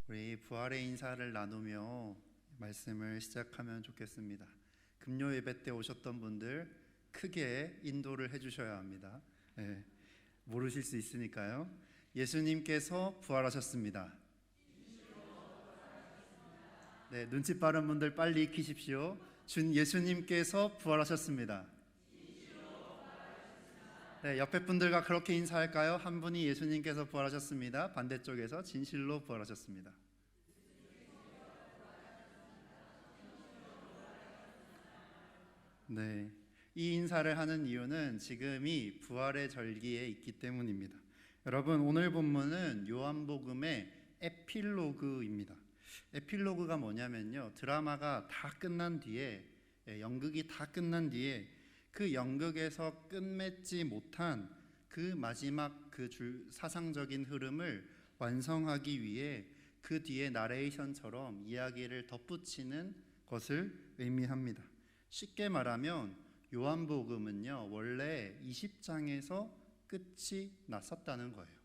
우리 부활의 인사를 나누며 말씀을 시작하면 좋겠습니다. 금요 예배 때 오셨던 분들 크게 인도를 해주셔야 합니다. 네, 모르실 수 있으니까요. 예수님께서 부활하셨습니다. 네, 눈치 빠른 분들 빨리 익히십시오. 예수님께서 부활하셨습니다. 네, 옆에 분들과 그렇게 인사할까요? 한 분이 예수님께서 부활하셨습니다. 반대쪽에서 진실로 부활하셨습니다. 네, 이 인사를 하는 이유는 지금이 부활의 절기에 있기 때문입니다. 여러분, 오늘 본문은 요한복음의 에필로그입니다. 에필로그가 뭐냐면요, 드라마가 다 끝난 뒤에, 연극이 다 끝난 뒤에 그 연극에서 끝맺지 못한 그 마지막 사상적인 흐름을 완성하기 위해 그 뒤에 나레이션처럼 이야기를 덧붙이는 것을 의미합니다. 쉽게 말하면 요한복음은요, 원래 20장에서 끝이 났었다는 거예요.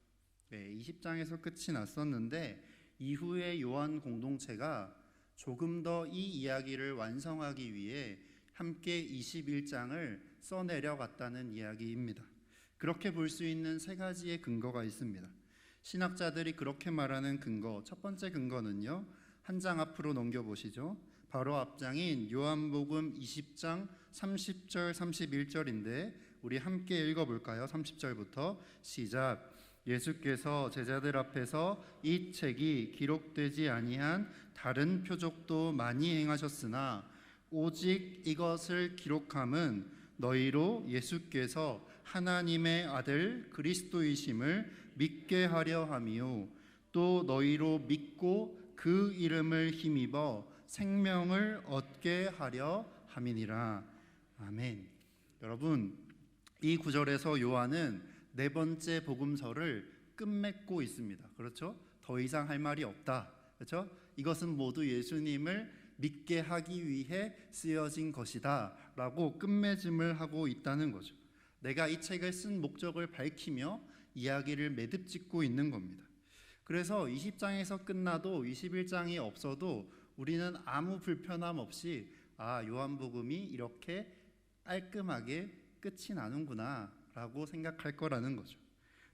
네, 20장에서 끝이 났었는데 이후에 요한 공동체가 조금 더 이 이야기를 완성하기 위해 함께 21장을 써내려갔다는 이야기입니다. 그렇게 볼 수 있는 세 가지의 근거가 있습니다. 신학자들이 그렇게 말하는 근거, 첫 번째 근거는요, 한 장 앞으로 넘겨보시죠. 바로 앞장인 요한복음 20장 30절 31절인데 우리 함께 읽어볼까요? 30절부터 시작. 예수께서 제자들 앞에서 이 책이 기록되지 아니한 다른 표적도 많이 행하셨으나 오직 이것을 기록함은 너희로 예수께서 하나님의 아들 그리스도이심을 믿게 하려 함이요 또 너희로 믿고 그 이름을 힘입어 생명을 얻게 하려 함이니라. 아멘. 여러분, 이 구절에서 요한은 네 번째 복음서를 끝맺고 있습니다. 그렇죠? 더 이상 할 말이 없다. 그렇죠? 이것은 모두 예수님을 믿게 하기 위해 쓰여진 것이다 라고 끝맺음을 하고 있다는 거죠. 내가 이 책을 쓴 목적을 밝히며 이야기를 매듭 짓고 있는 겁니다. 그래서 20장에서 끝나도 21장이 없어도 우리는 아무 불편함 없이 요한복음이 이렇게 깔끔하게 끝이 나는구나 라고 생각할 거라는 거죠.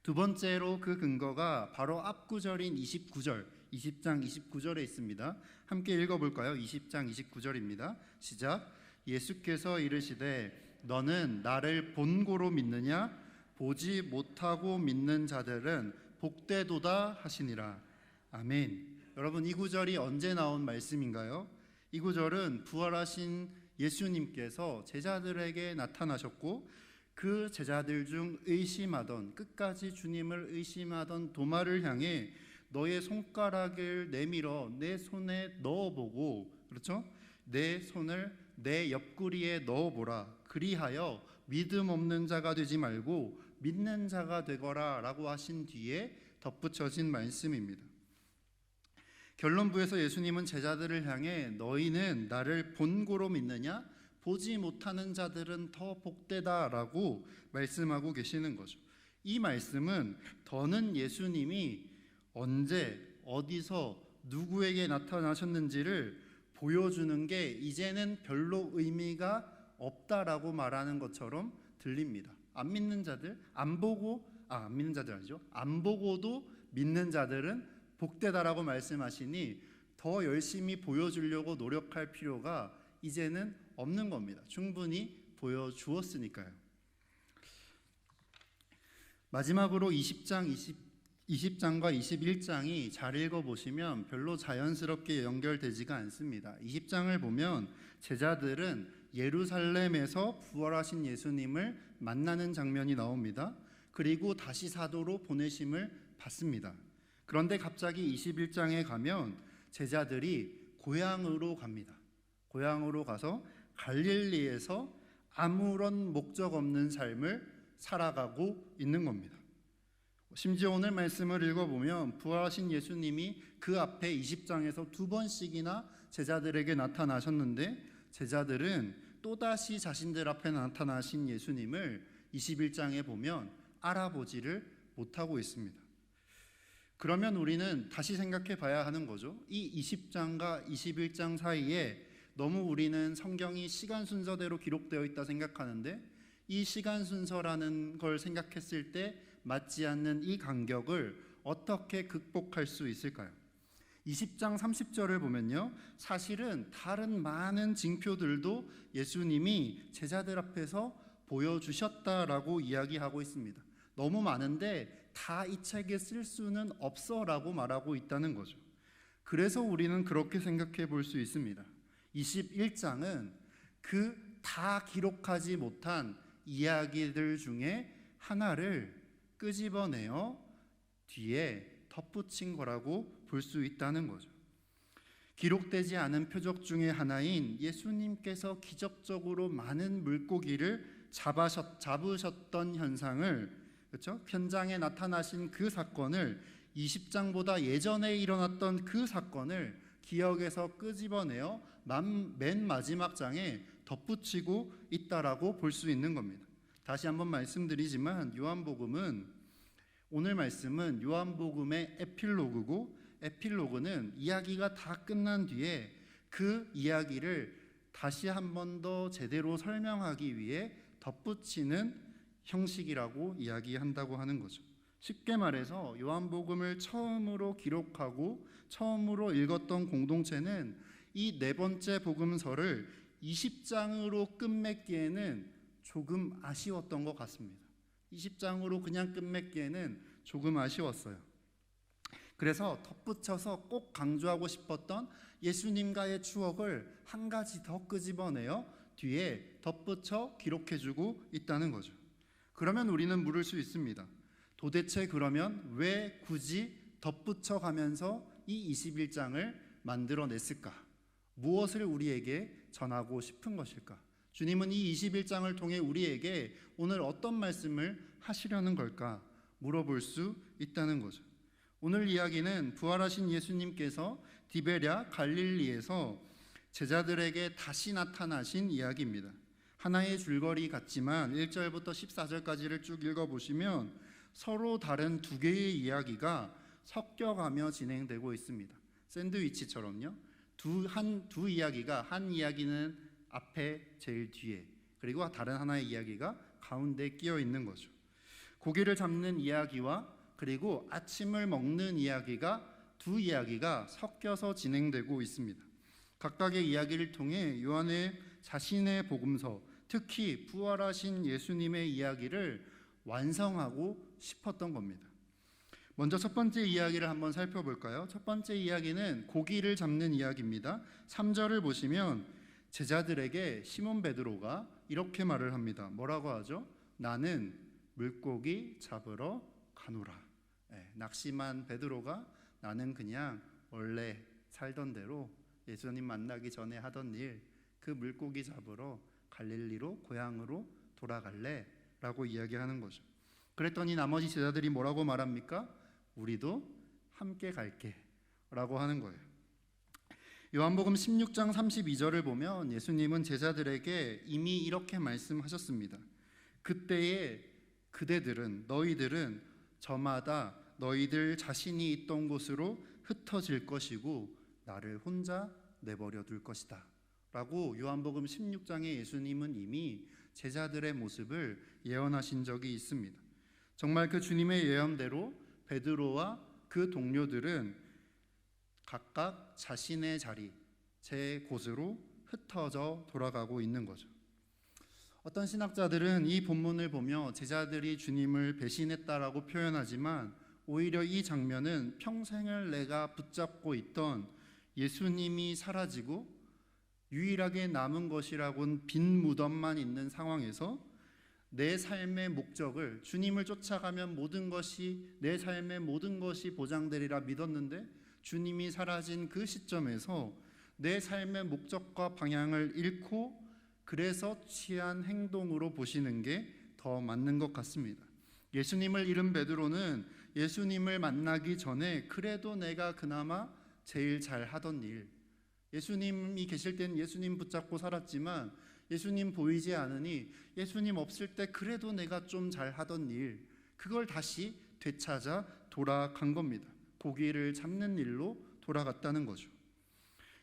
두 번째로 그 근거가 바로 앞구절인 29절, 20장 29절에 있습니다. 함께 읽어볼까요? 20장 29절입니다. 시작. 예수께서 이르시되 너는 나를 본고로 믿느냐? 보지 못하고 믿는 자들은 복되도다 하시니라. 아멘. 여러분, 이 구절이 언제 나온 말씀인가요? 이 구절은 부활하신 예수님께서 제자들에게 나타나셨고 그 제자들 중 끝까지 주님을 의심하던 도마를 향해 너의 손가락을 내밀어 내 손에 넣어보고, 그렇죠? 내 손을 내 옆구리에 넣어보라. 그리하여 믿음 없는 자가 되지 말고 믿는 자가 되거라 라고 하신 뒤에 덧붙여진 말씀입니다. 결론부에서 예수님은 제자들을 향해 너희는 나를 본고로 믿느냐? 보지 못하는 자들은 더 복되다라고 말씀하고 계시는 거죠. 이 말씀은 더는 예수님이 언제 어디서 누구에게 나타나셨는지를 보여주는 게 이제는 별로 의미가 없다라고 말하는 것처럼 들립니다. 안 믿는 자들, 안 믿는 자들 아니죠. 안 보고도 믿는 자들은 복되다라고 말씀하시니 더 열심히 보여주려고 노력할 필요가 이제는 없는 겁니다. 충분히 보여주었으니까요. 마지막으로 20장과 21장이 잘 읽어보시면 별로 자연스럽게 연결되지가 않습니다. 20장을 보면 제자들은 예루살렘에서 부활하신 예수님을 만나는 장면이 나옵니다. 그리고 다시 사도로 보내심을 받습니다. 그런데 갑자기 21장에 가면 제자들이 고향으로 갑니다. 고향으로 가서 갈릴리에서 아무런 목적 없는 삶을 살아가고 있는 겁니다. 심지어 오늘 말씀을 읽어보면 부활하신 예수님이 그 앞에 20장에서 두 번씩이나 제자들에게 나타나셨는데 제자들은 또다시 자신들 앞에 나타나신 예수님을 21장에 보면 알아보지를 못하고 있습니다. 그러면 우리는 다시 생각해 봐야 하는 거죠. 이 20장과 21장 사이에 너무 우리는 성경이 시간 순서대로 기록되어 있다 생각하는데, 이 시간 순서라는 걸 생각했을 때 맞지 않는 이 간격을 어떻게 극복할 수 있을까요? 20장 30절을 보면요, 사실은 다른 많은 징표들도 예수님이 제자들 앞에서 보여주셨다라고 이야기하고 있습니다. 너무 많은데 다 이 책에 쓸 수는 없어 라고 말하고 있다는 거죠. 그래서 우리는 그렇게 생각해 볼 수 있습니다. 21장은 그 다 기록하지 못한 이야기들 중에 하나를 끄집어내어 뒤에 덧붙인 거라고 볼 수 있다는 거죠. 기록되지 않은 표적 중에 하나인 예수님께서 기적적으로 많은 물고기를 잡으셨던 현상을, 그렇죠? 현장에 나타나신 그 사건을, 20장보다 예전에 일어났던 그 사건을 기억에서 끄집어내어 맨 마지막 장에 덧붙이고 있다라고 볼 수 있는 겁니다. 다시 한번 말씀드리지만 오늘 말씀은 요한복음의 에필로그고, 에필로그는 이야기가 다 끝난 뒤에 그 이야기를 다시 한 번 더 제대로 설명하기 위해 덧붙이는 형식이라고 이야기한다고 하는 거죠. 쉽게 말해서 요한복음을 처음으로 기록하고 처음으로 읽었던 공동체는 이 네 번째 복음서를 20장으로 끝맺기에는 조금 아쉬웠던 것 같습니다. 20장으로 그냥 끝맺기에는 조금 아쉬웠어요. 그래서 덧붙여서 꼭 강조하고 싶었던 예수님과의 추억을 한 가지 더 끄집어내어 뒤에 덧붙여 기록해주고 있다는 거죠. 그러면 우리는 물을 수 있습니다. 도대체 그러면 왜 굳이 덧붙여 가면서 이 21장을 만들어냈을까? 무엇을 우리에게 전하고 싶은 것일까? 주님은 이 21장을 통해 우리에게 오늘 어떤 말씀을 하시려는 걸까? 물어볼 수 있다는 거죠. 오늘 이야기는 부활하신 예수님께서 디베랴 갈릴리에서 제자들에게 다시 나타나신 이야기입니다. 하나의 줄거리 같지만 1절부터 14절까지를 쭉 읽어보시면 서로 다른 두 개의 이야기가 섞여가며 진행되고 있습니다. 샌드위치처럼요. 두 이야기가, 한 이야기는 앞에 제일 뒤에, 그리고 다른 하나의 이야기가 가운데 끼어 있는 거죠. 고기를 잡는 이야기와 그리고 아침을 먹는 이야기가, 두 이야기가 섞여서 진행되고 있습니다. 각각의 이야기를 통해 요한의 자신의 복음서, 특히 부활하신 예수님의 이야기를 완성하고 싶었던 겁니다. 먼저 첫 번째 이야기를 한번 살펴볼까요? 첫 번째 이야기는 고기를 잡는 이야기입니다. 3절을 보시면 제자들에게 시몬 베드로가 이렇게 말을 합니다. 뭐라고 하죠? 나는 물고기 잡으러 가노라. 낙심한 베드로가 나는 그냥 원래 살던 대로 예수님 만나기 전에 하던 일, 그 물고기 잡으러 갈릴리로, 고향으로 돌아갈래 라고 이야기하는 거죠. 그랬더니 나머지 제자들이 뭐라고 말합니까? 우리도 함께 갈게 라고 하는 거예요. 요한복음 16장 32절을 보면 예수님은 제자들에게 이미 이렇게 말씀하셨습니다. 그때에 너희들은 저마다 너희들 자신이 있던 곳으로 흩어질 것이고 나를 혼자 내버려 둘 것이다 라고 요한복음 16장에 예수님은 이미 제자들의 모습을 예언하신 적이 있습니다. 정말 그 주님의 예언대로 베드로와 그 동료들은 각각 자신의 자리, 제 곳으로 흩어져 돌아가고 있는 거죠. 어떤 신학자들은 이 본문을 보며 제자들이 주님을 배신했다라고 표현하지만 오히려 이 장면은 평생을 내가 붙잡고 있던 예수님이 사라지고 유일하게 남은 것이라고는 빈 무덤만 있는 상황에서 내 삶의 목적을, 주님을 쫓아가면 내 삶의 모든 것이 보장되리라 믿었는데 주님이 사라진 그 시점에서 내 삶의 목적과 방향을 잃고 그래서 취한 행동으로 보시는 게 더 맞는 것 같습니다. 예수님을 잃은 베드로는 예수님을 만나기 전에 그래도 내가 그나마 제일 잘하던 일, 예수님이 계실 때는 예수님 붙잡고 살았지만 예수님 보이지 않으니 예수님 없을 때 그래도 내가 좀 잘하던 일, 그걸 다시 되찾아 돌아간 겁니다. 고기를 잡는 일로 돌아갔다는 거죠.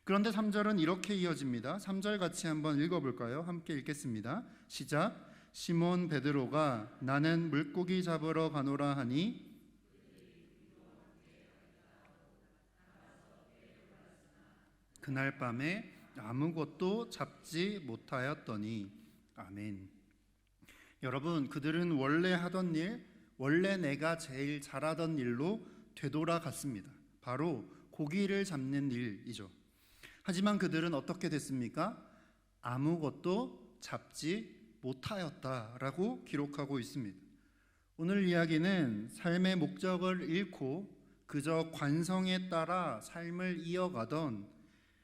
그런데 3절은 이렇게 이어집니다. 3절 같이 한번 읽어볼까요? 함께 읽겠습니다. 시작. 시몬 베드로가 나는 물고기 잡으러 가노라 하니 그날 밤에 아무것도 잡지 못하였더니. 아멘. 여러분, 그들은 원래 하던 일, 원래 내가 제일 잘하던 일로 되돌아갔습니다. 바로 고기를 잡는 일이죠. 하지만 그들은 어떻게 됐습니까? 아무것도 잡지 못하였다라고 기록하고 있습니다. 오늘 이야기는 삶의 목적을 잃고 그저 관성에 따라 삶을 이어가던,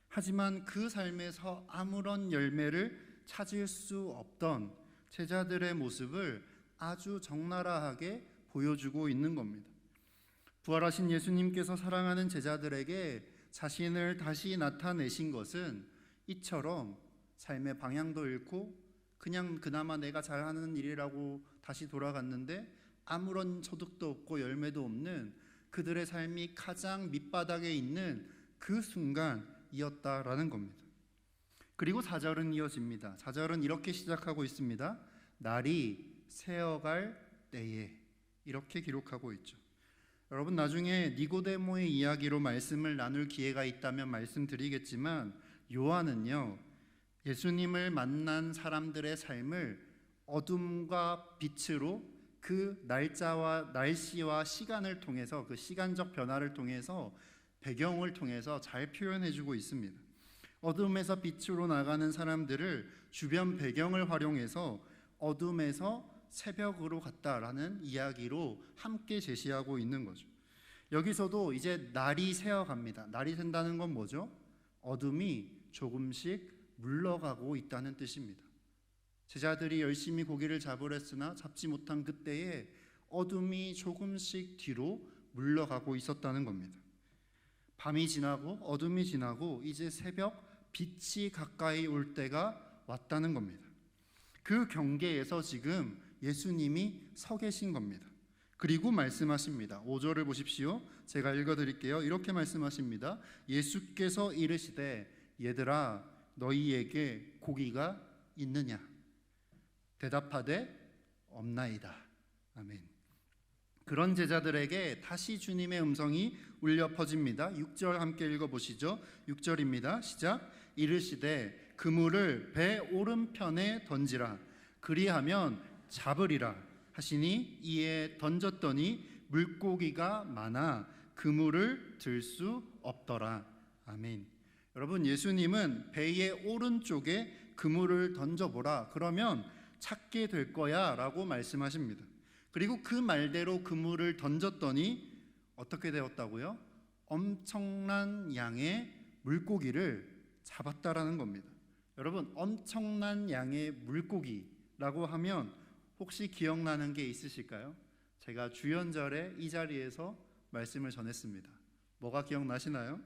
하지만 그 삶에서 아무런 열매를 찾을 수 없던 제자들의 모습을 아주 적나라하게 보여주고 있는 겁니다. 부활하신 예수님께서 사랑하는 제자들에게 자신을 다시 나타내신 것은 이처럼 삶의 방향도 잃고 그냥 그나마 내가 잘하는 일이라고 다시 돌아갔는데 아무런 소득도 없고 열매도 없는 그들의 삶이 가장 밑바닥에 있는 그 순간이었다라는 겁니다. 그리고 4절은 이어집니다. 4절은 이렇게 시작하고 있습니다. 날이 새어갈 때에, 이렇게 기록하고 있죠. 여러분, 나중에 니고데모의 이야기로 말씀을 나눌 기회가 있다면 말씀드리겠지만, 요한은요 예수님을 만난 사람들의 삶을 어둠과 빛으로 그 날짜와 날씨와 시간을 통해서, 그 시간적 변화를 통해서, 배경을 통해서 잘 표현해주고 있습니다. 어둠에서 빛으로 나가는 사람들을 주변 배경을 활용해서 어둠에서 새벽으로 갔다라는 이야기로 함께 제시하고 있는 거죠. 여기서도 이제 날이 새어갑니다. 날이 샌다는 건 뭐죠? 어둠이 조금씩 물러가고 있다는 뜻입니다. 제자들이 열심히 고기를 잡으려 했으나 잡지 못한 그때에 어둠이 조금씩 뒤로 물러가고 있었다는 겁니다. 밤이 지나고 어둠이 지나고 이제 새벽 빛이 가까이 올 때가 왔다는 겁니다. 그 경계에서 지금 예수님이 서 계신 겁니다. 그리고 말씀하십니다. 5절을 보십시오. 제가 읽어드릴게요. 이렇게 말씀하십니다. 예수께서 이르시되 얘들아 너희에게 고기가 있느냐? 대답하되 없나이다. 아멘. 그런 제자들에게 다시 주님의 음성이 울려 퍼집니다. 6절 함께 읽어보시죠. 6절입니다. 시작. 이르시되 그물을 배 오른편에 던지라. 그리하면 잡으리라 하시니 이에 던졌더니 물고기가 많아 그물을 들 수 없더라. 아멘. 여러분, 예수님은 배의 오른쪽에 그물을 던져보라, 그러면 찾게 될 거야 라고 말씀하십니다. 그리고 그 말대로 그물을 던졌더니 어떻게 되었다고요? 엄청난 양의 물고기를 잡았다라는 겁니다. 여러분, 엄청난 양의 물고기라고 하면 혹시 기억나는 게 있으실까요? 제가 주연절에 이 자리에서 말씀을 전했습니다. 뭐가 기억나시나요?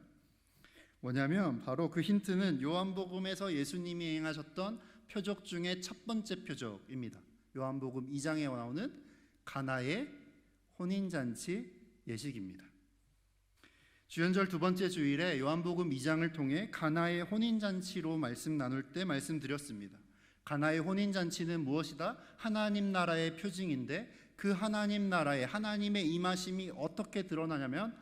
뭐냐면 바로 그 힌트는 요한복음에서 예수님이 행하셨던 표적 중에 첫 번째 표적입니다. 요한복음 2장에 나오는 가나의 혼인잔치 예식입니다. 주연절 두 번째 주일에 요한복음 2장을 통해 가나의 혼인잔치로 말씀 나눌 때 말씀드렸습니다. 가나의 혼인잔치는 무엇이다? 하나님 나라의 표징인데 그 하나님 나라에 하나님의 임하심이 어떻게 드러나냐면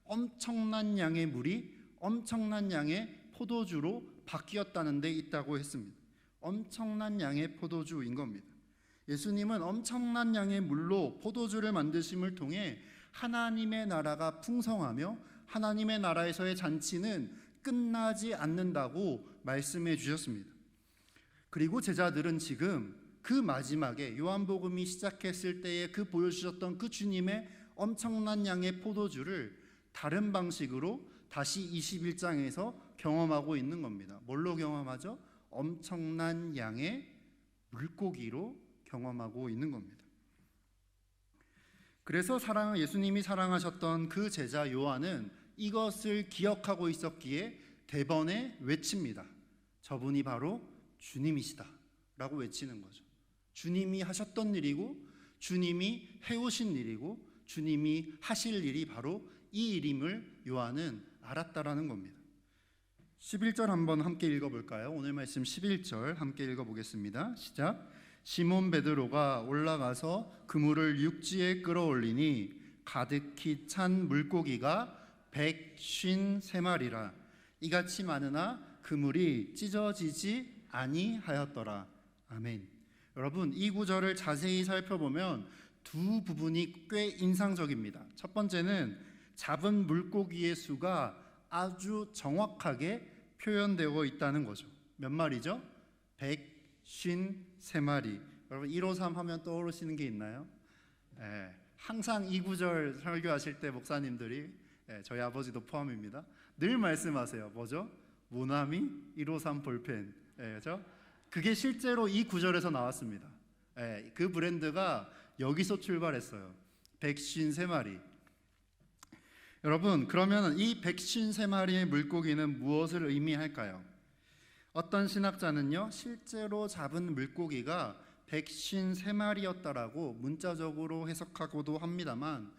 엄청난 양의 물이 엄청난 양의 포도주로 바뀌었다는 데 있다고 했습니다. 엄청난 양의 포도주인 겁니다. 예수님은 엄청난 양의 물로 포도주를 만드심을 통해 하나님의 나라가 풍성하며 하나님의 나라에서의 잔치는 끝나지 않는다고 말씀해 주셨습니다. 그리고 제자들은 지금 그 마지막에 요한복음이 시작했을 때에 그 보여주셨던 그 주님의 엄청난 양의 포도주를 다른 방식으로 다시 21장에서 경험하고 있는 겁니다. 뭘로 경험하죠? 엄청난 양의 물고기로 경험하고 있는 겁니다. 그래서 예수님이 사랑하셨던 그 제자 요한은 이것을 기억하고 있었기에 대번에 외칩니다. 저분이 바로 주님이시다 라고 외치는 거죠. 주님이 하셨던 일이고 주님이 해오신 일이고 주님이 하실 일이 바로 이 일임을 요한은 알았다라는 겁니다. 11절 한번 함께 읽어볼까요? 오늘 말씀 11절 함께 읽어보겠습니다. 시작. 시몬 베드로가 올라가서 그물을 육지에 끌어올리니 가득히 찬 물고기가 153마리라. 이같이 많으나 그물이 찢어지지 아니하였더라. 아멘. 여러분, 이 구절을 자세히 살펴보면 두 부분이 꽤 인상적입니다. 첫 번째는 잡은 물고기의 수가 아주 정확하게 표현되어 있다는 거죠. 몇 마리죠? 153마리. 여러분 153 하면 떠오르시는 게 있나요? 항상 이 구절 설교하실 때 목사님들이, 저희 아버지도 포함입니다, 늘 말씀하세요. 뭐죠? 모나미 153 볼펜. 그렇죠? 그게 실제로 이 구절에서 나왔습니다. 그 브랜드가 여기서 출발했어요. 153마리. 여러분, 그러면 이 153마리의 물고기는 무엇을 의미할까요? 어떤 신학자는요, 실제로 잡은 물고기가 153마리였다라고 문자적으로 해석하고도 합니다만,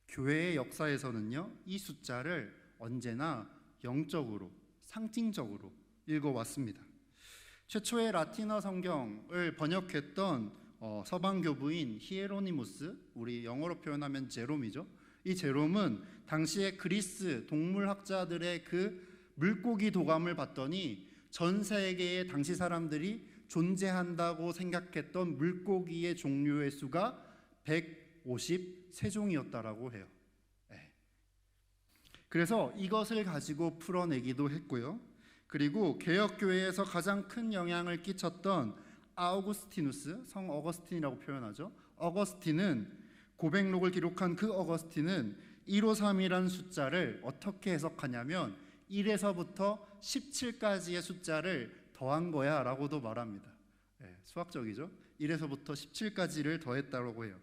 교회의 역사에서는요, 이 숫자를 언제나 영적으로, 상징적으로 읽어왔습니다. 최초의 라틴어 성경을 번역했던 서방교부인 히에로니무스, 우리 영어로 표현하면 제롬이죠. 이 제롬은 당시에 그리스 동물학자들의 그 물고기 도감을 봤더니 전 세계의 당시 사람들이 존재한다고 생각했던 물고기의 종류의 수가 153종이었다라고 해요. 그래서 이것을 가지고 풀어내기도 했고요. 그리고 개혁교회에서 가장 큰 영향을 끼쳤던 아우구스티누스, 성 어거스틴이라고 표현하죠. 어거스틴은, 고백록을 기록한 그 어거스틴은 153이란 숫자를 어떻게 해석하냐면 1에서부터 17까지의 숫자를 더한 거야 라고도 말합니다. 수학적이죠. 1에서부터 17까지를 더했다고 해요.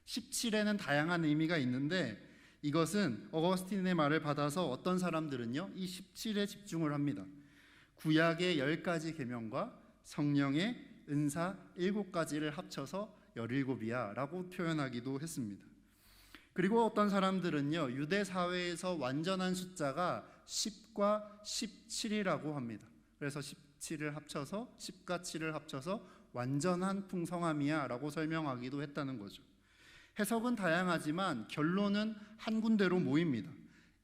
17에는 다양한 의미가 있는데, 이것은 어거스틴의 말을 받아서 어떤 사람들은요, 이 17에 집중을 합니다. 구약의 10가지 계명과 성령의 은사 7가지를 합쳐서 17이야 라고 표현하기도 했습니다. 그리고 어떤 사람들은요, 유대 사회에서 완전한 숫자가 10과 17이라고 합니다. 그래서 17을 합쳐서, 10과 7을 합쳐서 완전한 풍성함이야 라고 설명하기도 했다는 거죠. 해석은 다양하지만 결론은 한 군데로 모입니다.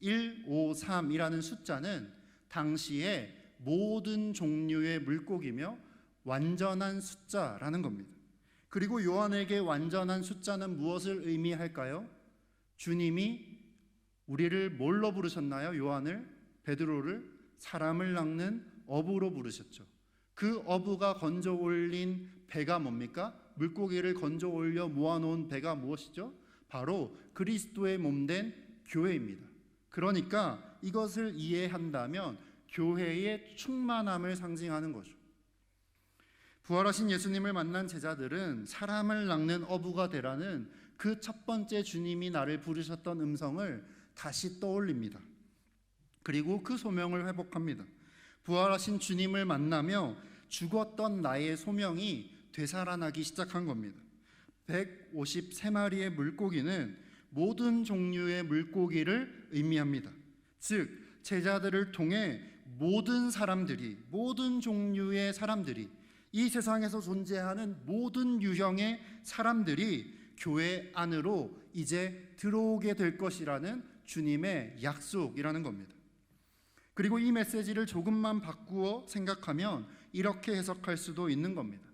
153이라는 숫자는 당시에 모든 종류의 물고기며 완전한 숫자라는 겁니다. 그리고 요한에게 완전한 숫자는 무엇을 의미할까요? 주님이 우리를 뭘로 부르셨나요? 요한을, 베드로를 사람을 낚는 어부로 부르셨죠. 그 어부가 건져 올린 배가 뭡니까? 물고기를 건져 올려 모아놓은 배가 무엇이죠? 바로 그리스도의 몸된 교회입니다. 그러니까 이것을 이해한다면 교회의 충만함을 상징하는 거죠. 부활하신 예수님을 만난 제자들은 사람을 낚는 어부가 되라는 그 첫 번째 주님이 나를 부르셨던 음성을 다시 떠올립니다. 그리고 그 소명을 회복합니다. 부활하신 주님을 만나며 죽었던 나의 소명이 되살아나기 시작한 겁니다. 153마리의 물고기는 모든 종류의 물고기를 의미합니다. 즉, 제자들을 통해 모든 사람들이, 모든 종류의 사람들이, 이 세상에서 존재하는 모든 유형의 사람들이 교회 안으로 이제 들어오게 될 것이라는 주님의 약속이라는 겁니다. 그리고 이 메시지를 조금만 바꾸어 생각하면 이렇게 해석할 수도 있는 겁니다.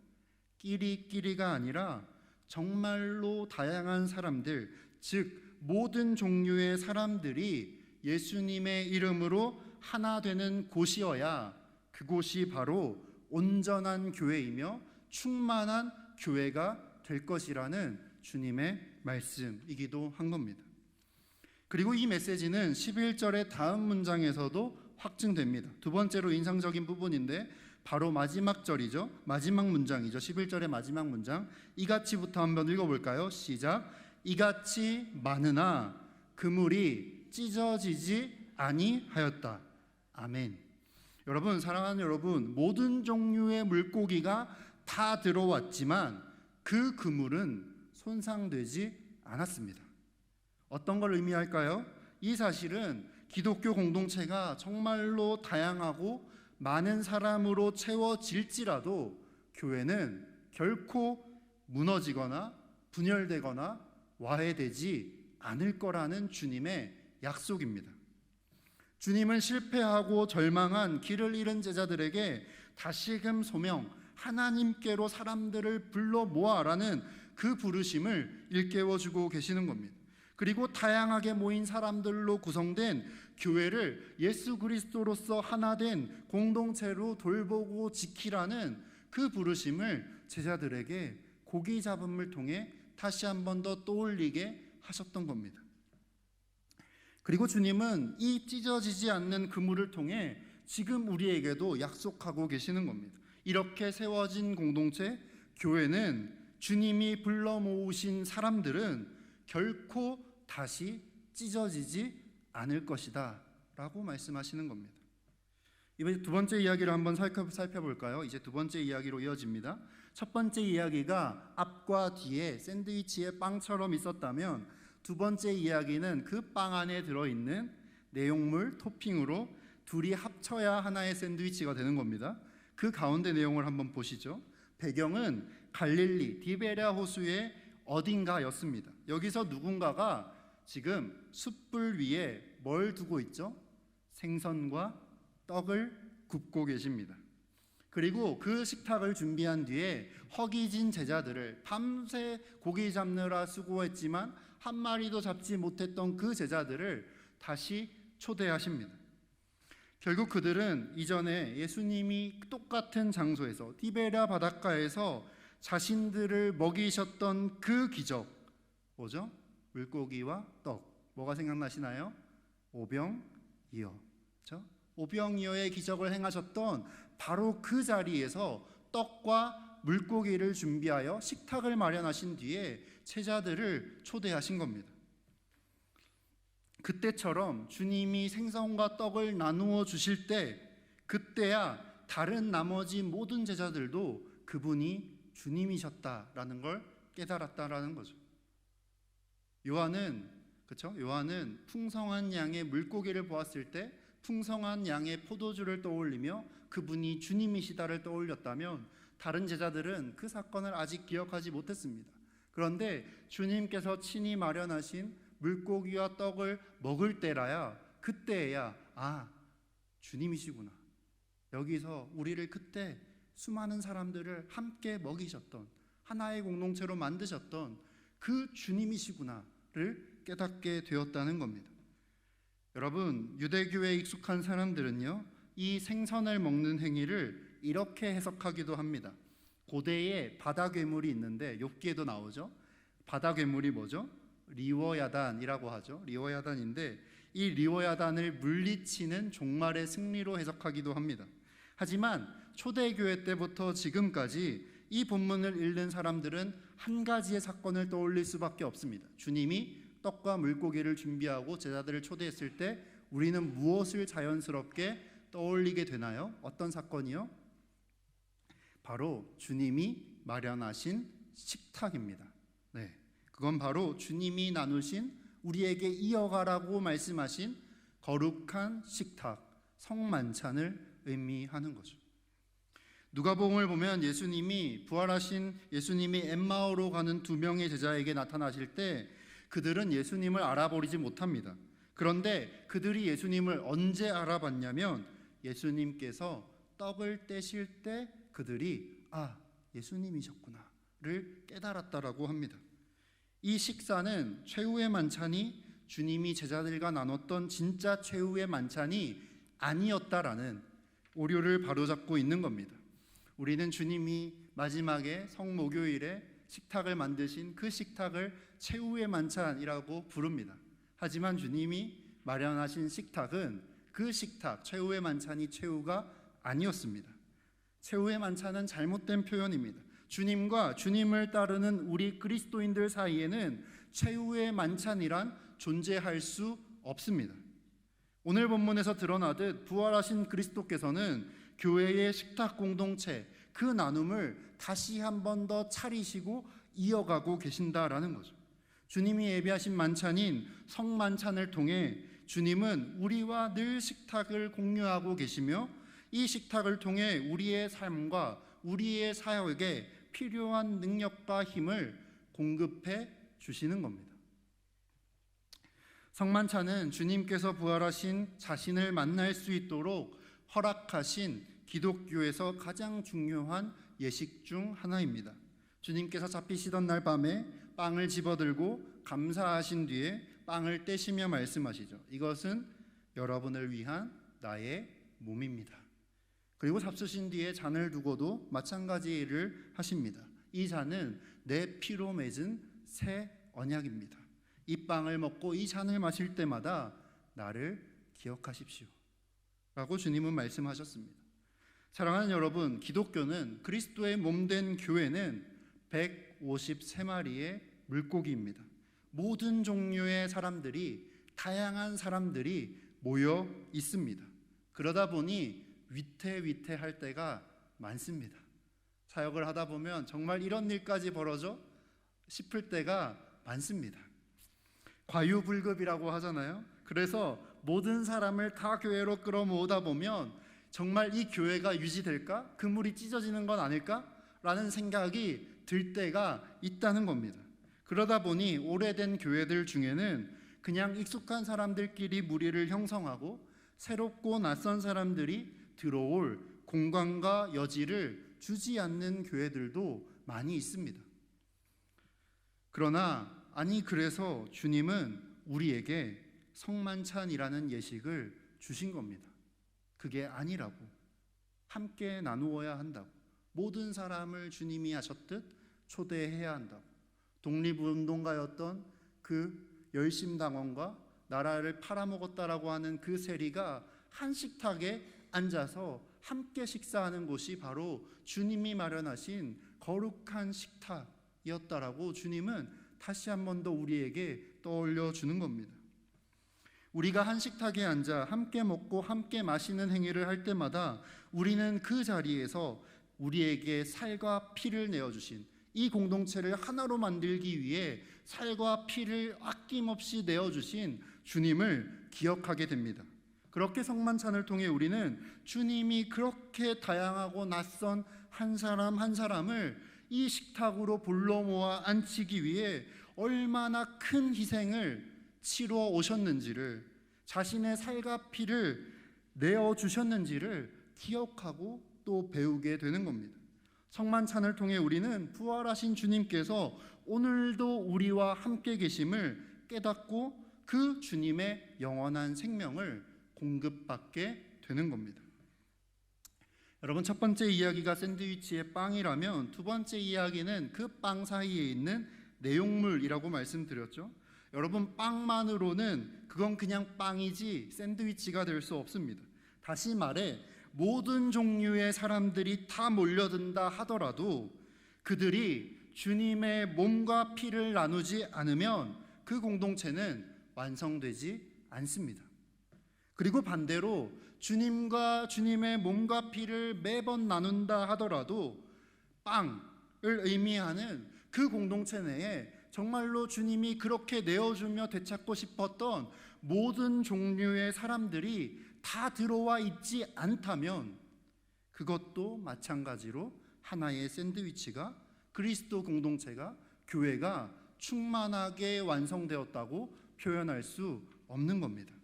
끼리끼리가 아니라 정말로 다양한 사람들, 즉 모든 종류의 사람들이 예수님의 이름으로 하나 되는 곳이어야 그곳이 바로 온전한 교회이며 충만한 교회가 될 것이라는 주님의 말씀이기도 한 겁니다. 그리고 이 메시지는 11절의 다음 문장에서도 확증됩니다. 두 번째로 인상적인 부분인데 바로 마지막 절이죠. 마지막 문장이죠. 11절의 마지막 문장. 이같이부터 한번 읽어볼까요? 시작. 이같이 많으나 그물이 찢어지지 아니하였다. 아멘. 여러분, 사랑하는 여러분, 모든 종류의 물고기가 다 들어왔지만 그 그물은 손상되지 않았습니다. 어떤 걸 의미할까요? 이 사실은 기독교 공동체가 정말로 다양하고 많은 사람으로 채워질지라도 교회는 결코 무너지거나 분열되거나 와해되지 않을 거라는 주님의 약속입니다. 주님은 실패하고 절망한 길을 잃은 제자들에게 다시금 소명, 하나님께로 사람들을 불러 모아라는 그 부르심을 일깨워주고 계시는 겁니다. 그리고 다양하게 모인 사람들로 구성된 교회를 예수 그리스도로서 하나 된 공동체로 돌보고 지키라는 그 부르심을 제자들에게 고기 잡음을 통해 다시 한 번 더 떠올리게 하셨던 겁니다. 그리고 주님은 이 찢어지지 않는 그물을 통해 지금 우리에게도 약속하고 계시는 겁니다. 이렇게 세워진 공동체, 교회는 주님이 불러 모으신 사람들은 결코 다시 찢어지지 않을 것이다 라고 말씀하시는 겁니다. 이번에 두 번째 이야기를 한번 살펴볼까요? 이제 두 번째 이야기로 이어집니다. 첫 번째 이야기가 앞과 뒤에 샌드위치에 빵처럼 있었다면, 두 번째 이야기는 그 빵 안에 들어있는 내용물, 토핑으로 둘이 합쳐야 하나의 샌드위치가 되는 겁니다. 그 가운데 내용을 한번 보시죠. 배경은 갈릴리 디베랴 호수의 어딘가였습니다. 여기서 누군가가 지금 숯불 위에 뭘 두고 있죠? 생선과 떡을 굽고 계십니다. 그리고 그 식탁을 준비한 뒤에 허기진 제자들을, 밤새 고기 잡느라 수고했지만 한 마리도 잡지 못했던 그 제자들을 다시 초대하십니다. 결국 그들은 이전에 예수님이 똑같은 장소에서 디베랴 바닷가에서 자신들을 먹이셨던 그 기적, 뭐죠? 물고기와 떡. 뭐가 생각나시나요? 오병이어. 그렇죠? 오병이어의 기적을 행하셨던 바로 그 자리에서 떡과 물고기를 준비하여 식탁을 마련하신 뒤에 제자들을 초대하신 겁니다. 그때처럼 주님이 생선과 떡을 나누어 주실 때, 그때야 다른 나머지 모든 제자들도 그분이 주님이셨다라는 걸 깨달았다라는 거죠. 요한은 풍성한 양의 물고기를 보았을 때 풍성한 양의 포도주를 떠올리며 그분이 주님이시다를 떠올렸다면, 다른 제자들은 그 사건을 아직 기억하지 못했습니다. 그런데 주님께서 친히 마련하신 물고기와 떡을 먹을 때라야, 그때야 주님이시구나. 여기서 우리를 그때 수많은 사람들을 함께 먹이셨던, 하나의 공동체로 만드셨던 그 주님이시구나를 깨닫게 되었다는 겁니다. 여러분, 유대교에 익숙한 사람들은요, 이 생선을 먹는 행위를 이렇게 해석하기도 합니다. 고대에 바다 괴물이 있는데 욥기에도 나오죠. 바다 괴물이 뭐죠? 리워야단이라고 하죠. 리워야단인데, 이 리워야단을 물리치는 종말의 승리로 해석하기도 합니다. 하지만 초대교회 때부터 지금까지 이 본문을 읽는 사람들은 한 가지의 사건을 떠올릴 수밖에 없습니다. 주님이 떡과 물고기를 준비하고 제자들을 초대했을 때 우리는 무엇을 자연스럽게 떠올리게 되나요? 어떤 사건이요? 바로 주님이 마련하신 식탁입니다. 네, 그건 바로 주님이 나누신, 우리에게 이어가라고 말씀하신 거룩한 식탁, 성만찬을 의미하는 거죠. 누가복음을 보면 예수님이 부활하신 예수님이 엠마오로 가는 두 명의 제자에게 나타나실 때 그들은 예수님을 알아버리지 못합니다. 그런데 그들이 예수님을 언제 알아봤냐면, 예수님께서 떡을 떼실 때 그들이 예수님이셨구나를 깨달았다라고 합니다. 이 식사는 최후의 만찬이 주님이 제자들과 나눴던 진짜 최후의 만찬이 아니었다라는 오류를 바로잡고 있는 겁니다. 우리는 주님이 마지막에 성목요일에 식탁을 만드신 그 식탁을 최후의 만찬이라고 부릅니다. 하지만 주님이 마련하신 식탁은 그 식탁, 최후의 만찬이 최후가 아니었습니다. 최후의 만찬은 잘못된 표현입니다. 주님과 주님을 따르는 우리 그리스도인들 사이에는 최후의 만찬이란 존재할 수 없습니다. 오늘 본문에서 드러나듯 부활하신 그리스도께서는 교회의 식탁 공동체, 그 나눔을 다시 한 번 더 차리시고 이어가고 계신다라는 거죠. 주님이 예비하신 만찬인 성만찬을 통해 주님은 우리와 늘 식탁을 공유하고 계시며 이 식탁을 통해 우리의 삶과 우리의 사역에 필요한 능력과 힘을 공급해 주시는 겁니다. 성만찬은 주님께서 부활하신 자신을 만날 수 있도록 허락하신 기독교에서 가장 중요한 예식 중 하나입니다. 주님께서 잡히시던 날 밤에 빵을 집어들고 감사하신 뒤에 빵을 떼시며 말씀하시죠. 이것은 여러분을 위한 나의 몸입니다. 그리고 잡수신 뒤에 잔을 두고도 마찬가지 일을 하십니다. 이 잔은 내 피로 맺은 새 언약입니다. 이 빵을 먹고 이 잔을 마실 때마다 나를 기억하십시오 라고 주님은 말씀하셨습니다. 사랑하는 여러분, 기독교는, 그리스도의 몸된 교회는 153마리의 물고기입니다. 모든 종류의 사람들이, 다양한 사람들이 모여 있습니다. 그러다 보니 위태위태할 때가 많습니다. 사역을 하다 보면 정말 이런 일까지 벌어져 싶을 때가 많습니다. 과유불급이라고 하잖아요. 그래서 모든 사람을 다 교회로 끌어모으다 보면 정말 이 교회가 유지될까? 그물이 찢어지는 건 아닐까? 라는 생각이 들 때가 있다는 겁니다. 그러다 보니 오래된 교회들 중에는 그냥 익숙한 사람들끼리 무리를 형성하고 새롭고 낯선 사람들이 들어올 공간과 여지를 주지 않는 교회들도 많이 있습니다. 그래서 주님은 우리에게 성만찬이라는 예식을 주신 겁니다. 그게 아니라고, 함께 나누어야 한다고, 모든 사람을 주님이 하셨듯 초대해야 한다고, 독립운동가였던 그 열심당원과 나라를 팔아먹었다라고 하는 그 세리가 한 식탁에 앉아서 함께 식사하는 곳이 바로 주님이 마련하신 거룩한 식탁이었다라고 주님은 다시 한 번 더 우리에게 떠올려 주는 겁니다. 우리가 한 식탁에 앉아 함께 먹고 함께 마시는 행위를 할 때마다 우리는 그 자리에서 우리에게 살과 피를 내어주신, 이 공동체를 하나로 만들기 위해 살과 피를 아낌없이 내어주신 주님을 기억하게 됩니다. 그렇게 성만찬을 통해 우리는 주님이 그렇게 다양하고 낯선 한 사람 한 사람을 이 식탁으로 불러 모아 앉히기 위해 얼마나 큰 희생을 치러 오셨는지를, 자신의 살과 피를 내어주셨는지를 기억하고 또 배우게 되는 겁니다. 성만찬을 통해 우리는 부활하신 주님께서 오늘도 우리와 함께 계심을 깨닫고 그 주님의 영원한 생명을 공급받게 되는 겁니다. 여러분, 첫 번째 이야기가 샌드위치의 빵이라면 두 번째 이야기는 그 빵 사이에 있는 내용물이라고 말씀드렸죠. 여러분, 빵만으로는 그건 그냥 빵이지 샌드위치가 될 수 없습니다. 다시 말해 모든 종류의 사람들이 다 몰려든다 하더라도 그들이 주님의 몸과 피를 나누지 않으면 그 공동체는 완성되지 않습니다. 그리고 반대로 주님과 주님의 몸과 피를 매번 나눈다 하더라도 빵을 의미하는 그 공동체 내에 정말로 주님이 그렇게 내어주며 되찾고 싶었던 모든 종류의 사람들이 다 들어와 있지 않다면 그것도 마찬가지로 하나의 샌드위치가, 그리스도 공동체가, 교회가 충만하게 완성되었다고 표현할 수 없는 겁니다.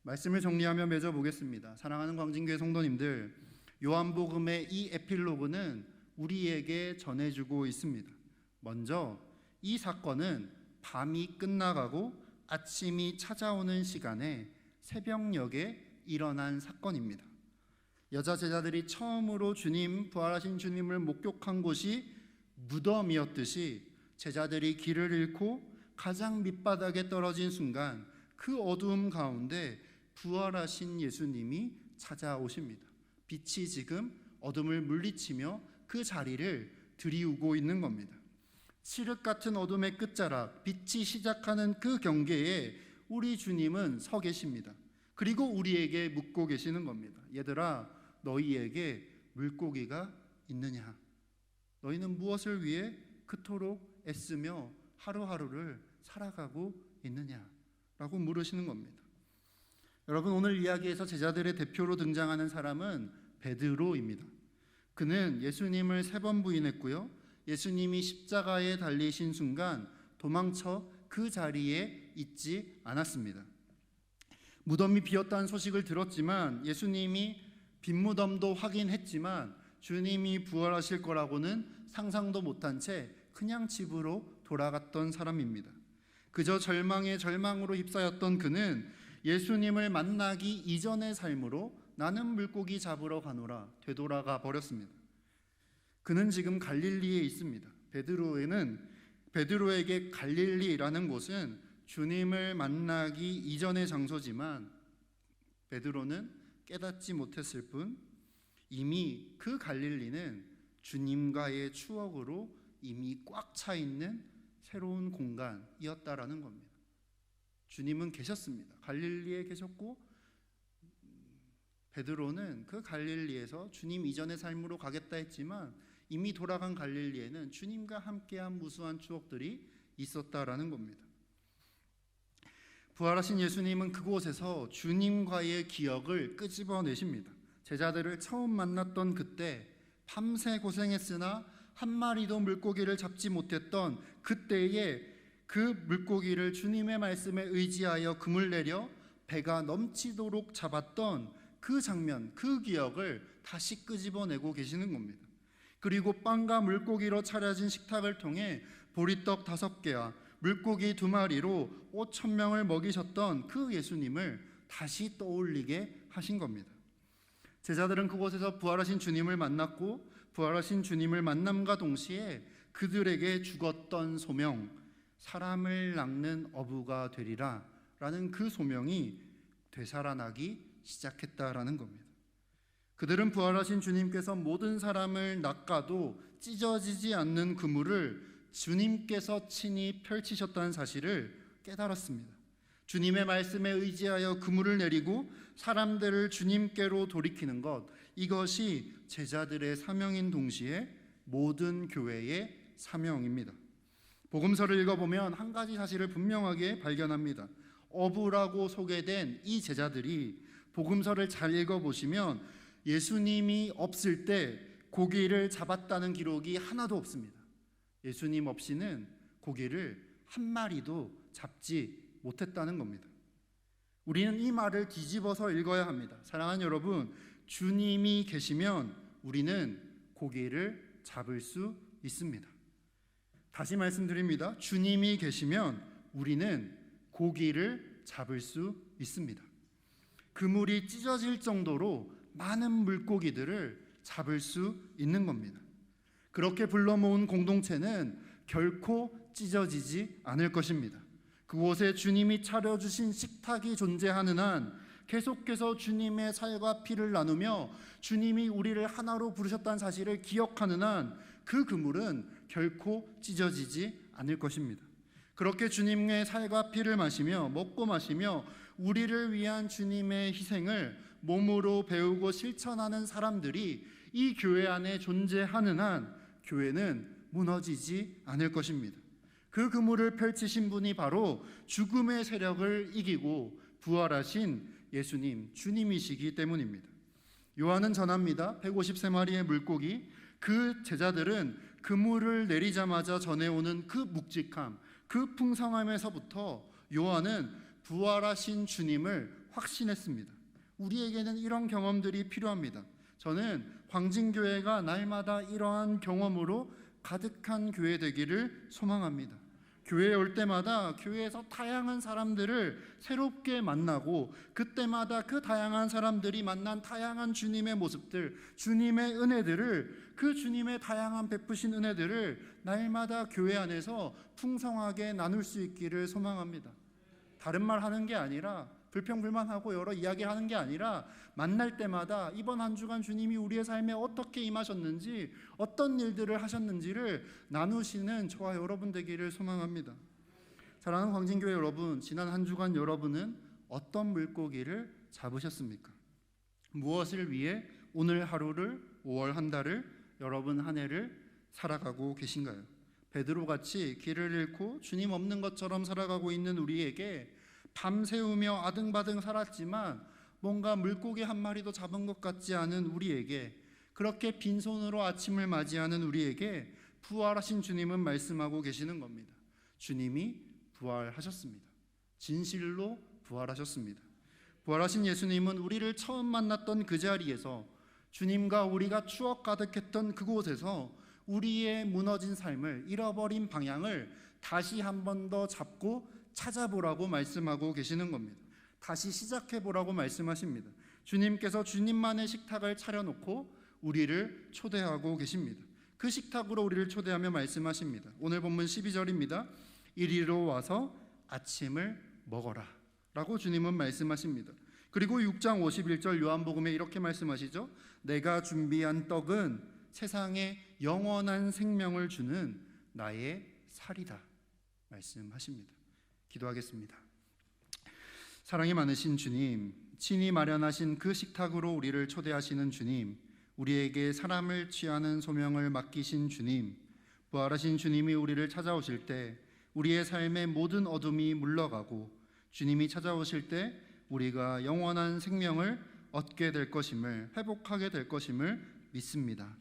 말씀을 정리하며 맺어보겠습니다. 사랑하는 광진교회 성도님들, 요한복음의 이 에필로그는 우리에게 전해주고 있습니다. 먼저 이 사건은 밤이 끝나가고 아침이 찾아오는 시간에 새벽녘에 일어난 사건입니다. 여자 제자들이 처음으로 부활하신 주님을 목격한 곳이 무덤이었듯이 제자들이 길을 잃고 가장 밑바닥에 떨어진 순간 그 어두움 가운데 부활하신 예수님이 찾아오십니다. 빛이 지금 어둠을 물리치며 그 자리를 들이우고 있는 겁니다. 칠흑 같은 어둠의 끝자락, 빛이 시작하는 그 경계에 우리 주님은 서 계십니다. 그리고 우리에게 묻고 계시는 겁니다. 얘들아, 너희에게 물고기가 있느냐? 너희는 무엇을 위해 그토록 애쓰며 하루하루를 살아가고 있느냐? 라고 물으시는 겁니다. 여러분, 오늘 이야기에서 제자들의 대표로 등장하는 사람은 베드로입니다. 그는 예수님을 3번 부인했고요. 예수님이 십자가에 달리신 순간 도망쳐 그 자리에 있지 않았습니다. 무덤이 비었다는 소식을 들었지만, 예수님이 빈 무덤도 확인했지만 주님이 부활하실 거라고는 상상도 못한 채 그냥 집으로 돌아갔던 사람입니다. 그저 절망에 절망으로 휩싸였던 그는 예수님을 만나기 이전의 삶으로 나는 물고기 잡으러 가노라 되돌아가 버렸습니다. 그는 지금 갈릴리에 있습니다. 베드로에게 갈릴리라는 곳은 주님을 만나기 이전의 장소지만 베드로는 깨닫지 못했을 뿐 이미 그 갈릴리는 주님과의 추억으로 이미 꽉 차 있는 새로운 공간이었다라는 겁니다. 주님은 계셨습니다. 갈릴리에 계셨고 베드로는 그 갈릴리에서 주님 이전의 삶으로 가겠다 했지만 이미 돌아간 갈릴리에는 주님과 함께한 무수한 추억들이 있었다라는 겁니다. 부활하신 예수님은 그곳에서 주님과의 기억을 끄집어내십니다. 제자들을 처음 만났던 그때 밤새 고생했으나 한 마리도 물고기를 잡지 못했던 그때에 그 물고기를 주님의 말씀에 의지하여 그물 내려 배가 넘치도록 잡았던 그 장면, 그 기억을 다시 끄집어내고 계시는 겁니다. 그리고 빵과 물고기로 차려진 식탁을 통해 보리떡 5개와 물고기 2마리로 5,000명을 먹이셨던 그 예수님을 다시 떠올리게 하신 겁니다. 제자들은 그곳에서 부활하신 주님을 만났고 부활하신 주님을 만남과 동시에 그들에게 죽었던 소명, 사람을 낚는 어부가 되리라 라는 그 소명이 되살아나기 시작했다라는 겁니다. 그들은 부활하신 주님께서 모든 사람을 낚아도 찢어지지 않는 그물을 주님께서 친히 펼치셨다는 사실을 깨달았습니다. 주님의 말씀에 의지하여 그물을 내리고 사람들을 주님께로 돌이키는 것, 이것이 제자들의 사명인 동시에 모든 교회의 사명입니다. 복음서를 읽어보면 한 가지 사실을 분명하게 발견합니다. 어부라고 소개된 이 제자들이 복음서를 잘 읽어보시면 예수님이 없을 때 고기를 잡았다는 기록이 하나도 없습니다. 예수님 없이는 고기를 한 마리도 잡지 못했다는 겁니다. 우리는 이 말을 뒤집어서 읽어야 합니다. 사랑하는 여러분, 주님이 계시면 우리는 고기를 잡을 수 있습니다. 다시 말씀드립니다. 주님이 계시면 우리는 고기를 잡을 수 있습니다. 그물이 찢어질 정도로 많은 물고기들을 잡을 수 있는 겁니다. 그렇게 불러 모은 공동체는 결코 찢어지지 않을 것입니다. 그곳에 주님이 차려주신 식탁이 존재하는 한 계속해서 주님의 살과 피를 나누며 주님이 우리를 하나로 부르셨다는 사실을 기억하는 한 그 그물은 결코 찢어지지 않을 것입니다. 그렇게 주님의 살과 피를 마시며 먹고 마시며 우리를 위한 주님의 희생을 몸으로 배우고 실천하는 사람들이 이 교회 안에 존재하는 한 교회는 무너지지 않을 것입니다. 그 그물을 펼치신 분이 바로 죽음의 세력을 이기고 부활하신 예수님, 주님이시기 때문입니다. 요한은 전합니다. 153마리의 물고기, 그 제자들은 그물을 내리자마자 전해오는 그 묵직함, 그 풍성함에서부터 요한은 부활하신 주님을 확신했습니다. 우리에게는 이런 경험들이 필요합니다. 저는 광진교회가 날마다 이러한 경험으로 가득한 교회 되기를 소망합니다. 교회에 올 때마다 교회에서 다양한 사람들을 새롭게 만나고 그때마다 그 다양한 사람들이 만난 다양한 주님의 모습들, 주님의 은혜들을, 그 주님의 다양한 베푸신 은혜들을 날마다 교회 안에서 풍성하게 나눌 수 있기를 소망합니다. 다른 말 하는 게 아니라, 불평불만하고 여러 이야기하는 게 아니라 만날 때마다 이번 한 주간 주님이 우리의 삶에 어떻게 임하셨는지, 어떤 일들을 하셨는지를 나누시는 저와 여러분 되기를 소망합니다. 사랑하는 광진교회 여러분, 지난 한 주간 여러분은 어떤 물고기를 잡으셨습니까? 무엇을 위해 오늘 하루를, 5월 한 달을, 여러분 한 해를 살아가고 계신가요? 베드로같이 길을 잃고 주님 없는 것처럼 살아가고 있는 우리에게 밤새우며 아등바등 살았지만 뭔가 물고기 한 마리도 잡은 것 같지 않은 우리에게, 그렇게 빈손으로 아침을 맞이하는 우리에게 부활하신 주님은 말씀하고 계시는 겁니다. 주님이 부활하셨습니다. 진실로 부활하셨습니다. 부활하신 예수님은 우리를 처음 만났던 그 자리에서, 주님과 우리가 추억 가득했던 그곳에서 우리의 무너진 삶을, 잃어버린 방향을 다시 한 번 더 잡고 찾아보라고 말씀하고 계시는 겁니다. 다시 시작해보라고 말씀하십니다. 주님께서 주님만의 식탁을 차려놓고 우리를 초대하고 계십니다. 그 식탁으로 우리를 초대하며 말씀하십니다. 오늘 본문 12절입니다. 이리로 와서 아침을 먹어라 라고 주님은 말씀하십니다. 그리고 6장 51절 요한복음에 이렇게 말씀하시죠. 내가 준비한 떡은 세상에 영원한 생명을 주는 나의 살이다 말씀하십니다. 기도하겠습니다. 사랑이 많으신 주님, 친히 마련하신 그 식탁으로 우리를 초대하시는 주님, 우리에게 사람을 취하는 소명을 맡기신 주님, 부활하신 주님이 우리를 찾아오실 때 우리의 삶의 모든 어둠이 물러가고 주님이 찾아오실 때 우리가 영원한 생명을 얻게 될 것임을, 회복하게 될 것임을 믿습니다.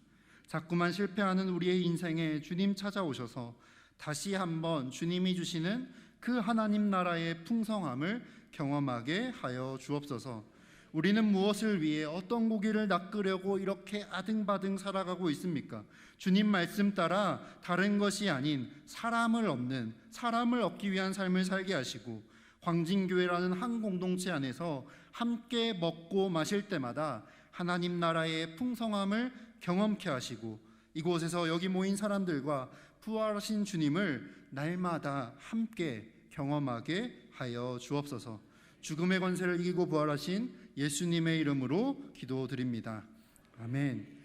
자꾸만 실패하는 우리의 인생에 주님 찾아오셔서 다시 한번 주님이 주시는 그 하나님 나라의 풍성함을 경험하게 하여 주옵소서. 우리는 무엇을 위해, 어떤 고기를 낚으려고 이렇게 아등바등 살아가고 있습니까? 주님 말씀 따라 다른 것이 아닌 사람을 얻기 위한 삶을 살게 하시고, 광진교회라는 한 공동체 안에서 함께 먹고 마실 때마다 하나님 나라의 풍성함을 경험케 하시고, 이곳에서 여기 모인 사람들과 부활하신 주님을 날마다 함께 경험하게 하여 주옵소서. 죽음의 권세를 이기고 부활하신 예수님의 이름으로 기도드립니다. 아멘.